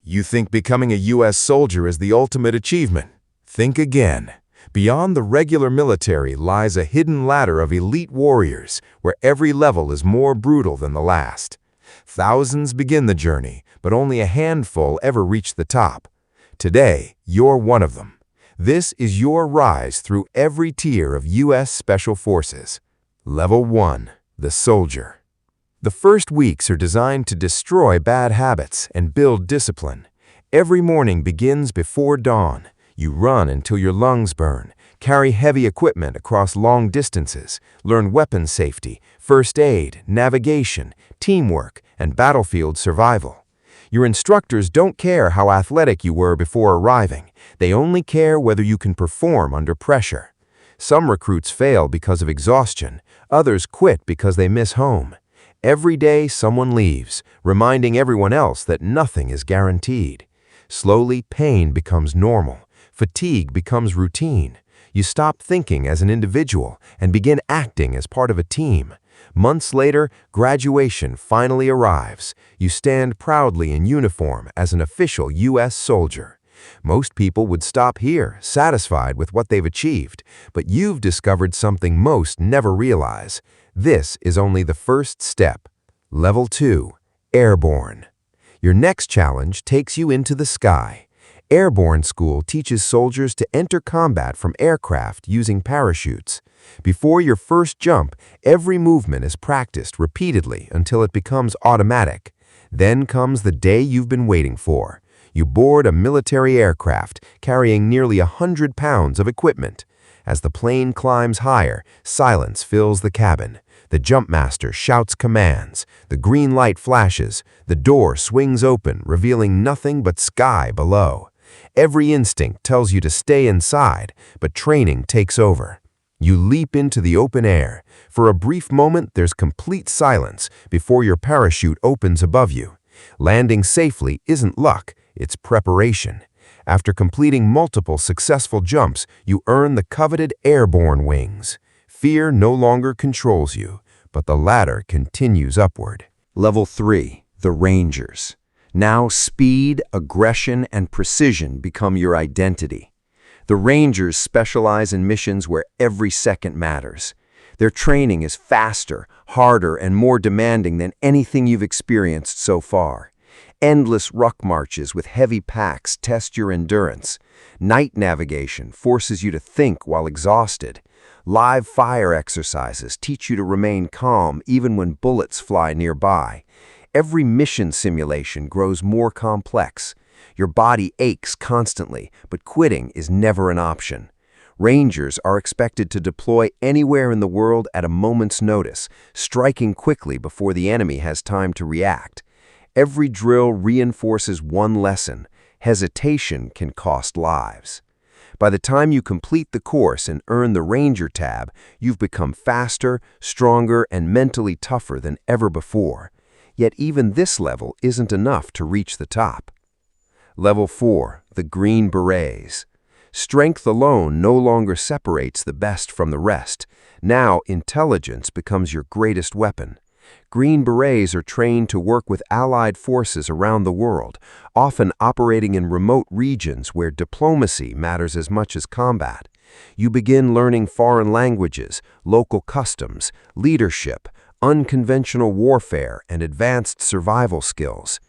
You think becoming a U.S. soldier is the ultimate achievement? Think again. Beyond the regular military lies a hidden ladder of elite warriors where every level is more brutal than the last. Thousands begin the journey, but only a handful ever reach the top. Today, you're one of them. This is your rise through every tier of U.S. Special Forces. Level 1. The Soldier. The first weeks are designed to destroy bad habits and build discipline. Every morning begins before dawn. You run until your lungs burn, carry heavy equipment across long distances, learn weapon safety, first aid, navigation, teamwork, and battlefield survival. Your instructors don't care how athletic you were before arriving. They only care whether you can perform under pressure. Some recruits fail because of exhaustion. Others quit because they miss home. Every day someone leaves, reminding everyone else that nothing is guaranteed. Slowly, pain becomes normal. Fatigue becomes routine. You stop thinking as an individual and begin acting as part of a team. Months later, graduation finally arrives. You stand proudly in uniform as an official U.S. soldier. Most people would stop here, satisfied with what they've achieved, but you've discovered something most never realize. This is only the first step. Level 2. Airborne. Your next challenge takes you into the sky. Airborne School teaches soldiers to enter combat from aircraft using parachutes. Before your first jump, every movement is practiced repeatedly until it becomes automatic. Then comes the day you've been waiting for. You board a military aircraft carrying nearly 100 pounds of equipment. As the plane climbs higher, silence fills the cabin. The jumpmaster shouts commands. The green light flashes. The door swings open, revealing nothing but sky below. Every instinct tells you to stay inside, but training takes over. You leap into the open air. For a brief moment, there's complete silence before your parachute opens above you. Landing safely isn't luck, it's preparation. After completing multiple successful jumps, you earn the coveted airborne wings. Fear no longer controls you, but the ladder continues upward. Level 3. The Rangers. Now speed, aggression, and precision become your identity. The Rangers specialize in missions where every second matters. Their training is faster, harder, and more demanding than anything you've experienced so far. Endless ruck marches with heavy packs test your endurance. Night navigation forces you to think while exhausted. Live fire exercises teach you to remain calm even when bullets fly nearby. Every mission simulation grows more complex. Your body aches constantly, but quitting is never an option. Rangers are expected to deploy anywhere in the world at a moment's notice, striking quickly before the enemy has time to react. Every drill reinforces one lesson: hesitation can cost lives. By the time you complete the course and earn the Ranger tab, you've become faster, stronger, and mentally tougher than ever before. Yet even this level isn't enough to reach the top. Level 4. The Green Berets. Strength alone no longer separates the best from the rest. Now intelligence becomes your greatest weapon. Green Berets are trained to work with allied forces around the world, often operating in remote regions where diplomacy matters as much as combat. You begin learning foreign languages, local customs, leadership, unconventional warfare, and advanced survival skills.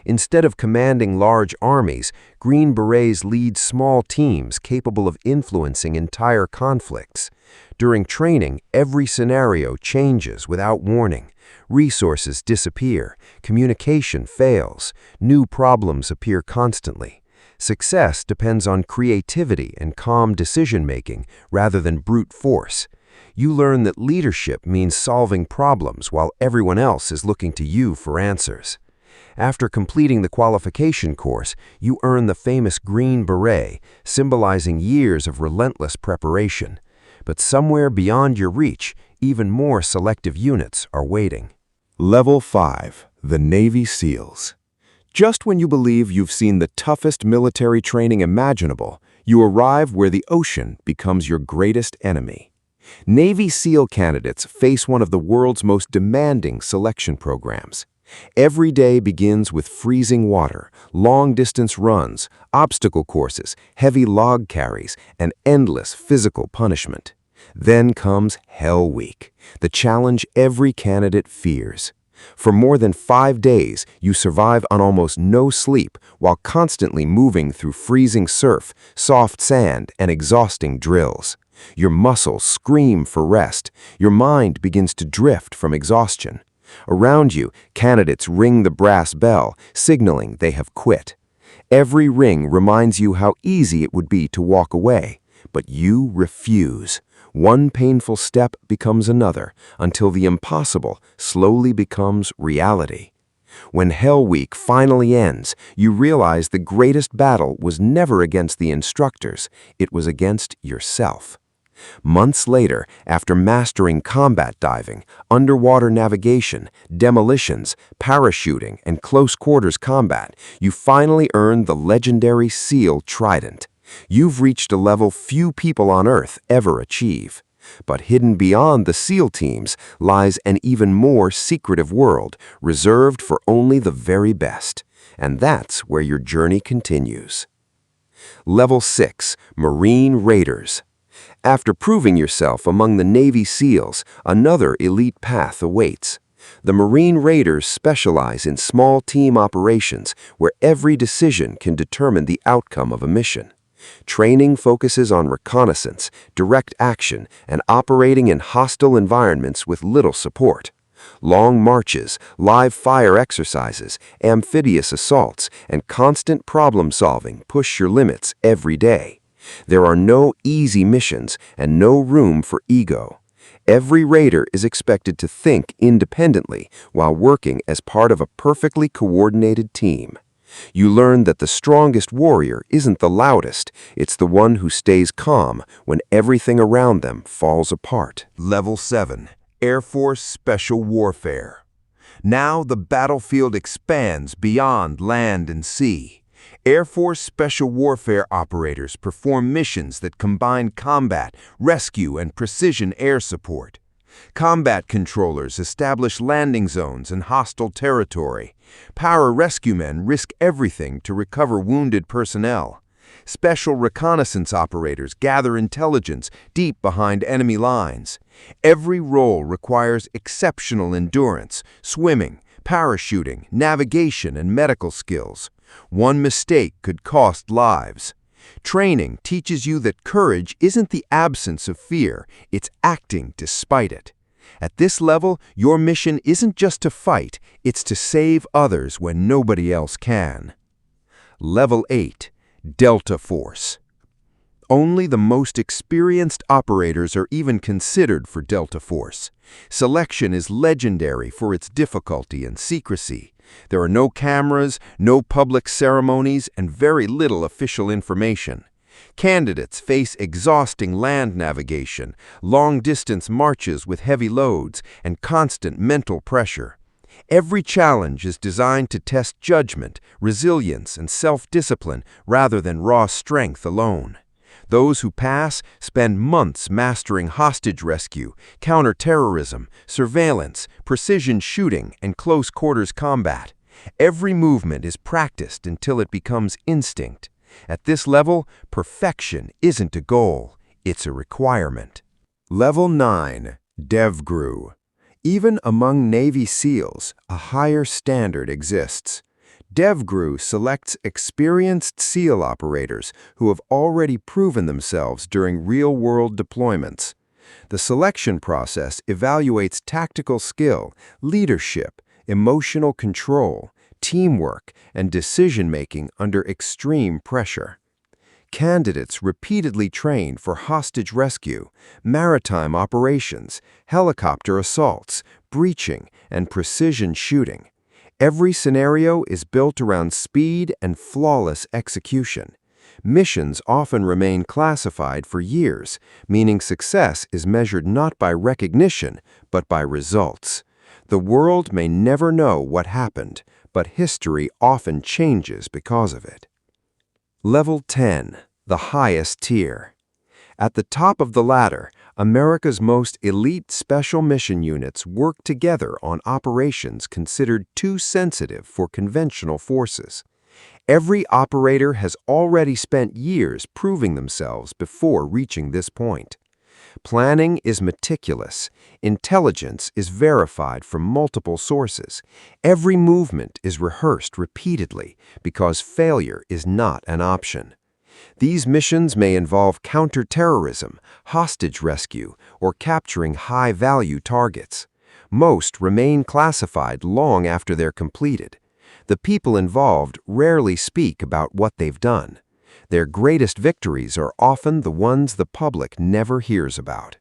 Instead of commanding large armies, Green Berets lead small teams capable of influencing entire conflicts. During training, every scenario changes without warning. Resources disappear, communication fails, new problems appear constantly. Success depends on creativity and calm decision-making rather than brute force. You learn that leadership means solving problems while everyone else is looking to you for answers. After completing the qualification course, you earn the famous Green Beret, symbolizing years of relentless preparation. But somewhere beyond your reach, even more selective units are waiting. Level 5. The Navy SEALs. Just when you believe you've seen the toughest military training imaginable, you arrive where the ocean becomes your greatest enemy. Navy SEAL candidates face one of the world's most demanding selection programs. Every day begins with freezing water, long-distance runs, obstacle courses, heavy log carries, and endless physical punishment. Then comes Hell Week, the challenge every candidate fears. For more than 5 days, you survive on almost no sleep while constantly moving through freezing surf, soft sand, and exhausting drills. Your muscles scream for rest. Your mind begins to drift from exhaustion. Around you, candidates ring the brass bell, signaling they have quit. Every ring reminds you how easy it would be to walk away, but you refuse. One painful step becomes another, until the impossible slowly becomes reality. When Hell Week finally ends, you realize the greatest battle was never against the instructors, it was against yourself. Months later, after mastering combat diving, underwater navigation, demolitions, parachuting, and close-quarters combat, you finally earned the legendary SEAL Trident. You've reached a level few people on Earth ever achieve. But hidden beyond the SEAL teams lies an even more secretive world, reserved for only the very best. And that's where your journey continues. Level 6, Marine Raiders. After proving yourself among the Navy SEALs, another elite path awaits. The Marine Raiders specialize in small team operations where every decision can determine the outcome of a mission. Training focuses on reconnaissance, direct action, and operating in hostile environments with little support. Long marches, live fire exercises, amphibious assaults, and constant problem-solving push your limits every day. There are no easy missions and no room for ego. Every raider is expected to think independently while working as part of a perfectly coordinated team. You learn that the strongest warrior isn't the loudest, it's the one who stays calm when everything around them falls apart. Level 7, Air Force Special Warfare. Now the battlefield expands beyond land and sea. Air Force Special Warfare operators perform missions that combine combat, rescue, and precision air support. Combat controllers establish landing zones in hostile territory. Pararescue men risk everything to recover wounded personnel. Special reconnaissance operators gather intelligence deep behind enemy lines. Every role requires exceptional endurance, swimming, parachuting, navigation, and medical skills. One mistake could cost lives. Training teaches you that courage isn't the absence of fear, it's acting despite it. At this level, your mission isn't just to fight, it's to save others when nobody else can. Level 8, Delta Force. Only the most experienced operators are even considered for Delta Force. Selection is legendary for its difficulty and secrecy. There are no cameras, no public ceremonies, and very little official information. Candidates face exhausting land navigation, long-distance marches with heavy loads, and constant mental pressure. Every challenge is designed to test judgment, resilience, and self-discipline rather than raw strength alone. Those who pass spend months mastering hostage rescue, counterterrorism, surveillance, precision shooting, and close-quarters combat. Every movement is practiced until it becomes instinct. At this level, perfection isn't a goal, it's a requirement. Level 9, DEVGRU. Even among Navy SEALs, a higher standard exists. DEVGRU selects experienced SEAL operators who have already proven themselves during real-world deployments. The selection process evaluates tactical skill, leadership, emotional control, teamwork, and decision-making under extreme pressure. Candidates repeatedly train for hostage rescue, maritime operations, helicopter assaults, breaching, and precision shooting. Every scenario is built around speed and flawless execution. Missions often remain classified for years, meaning success is measured not by recognition, but by results. The world may never know what happened, but history often changes because of it. Level 10, the highest tier. At the top of the ladder, America's most elite special mission units work together on operations considered too sensitive for conventional forces. Every operator has already spent years proving themselves before reaching this point. Planning is meticulous. Intelligence is verified from multiple sources. Every movement is rehearsed repeatedly because failure is not an option. These missions may involve counterterrorism, hostage rescue, or capturing high-value targets. Most remain classified long after they're completed. The people involved rarely speak about what they've done. Their greatest victories are often the ones the public never hears about.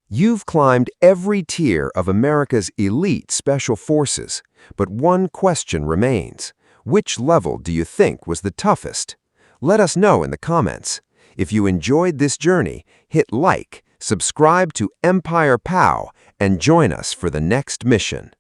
You've climbed every tier of America's elite special forces, but one question remains. Which level do you think was the toughest? Let us know in the comments. If you enjoyed this journey, hit like, subscribe to Empire POW, and join us for the next mission.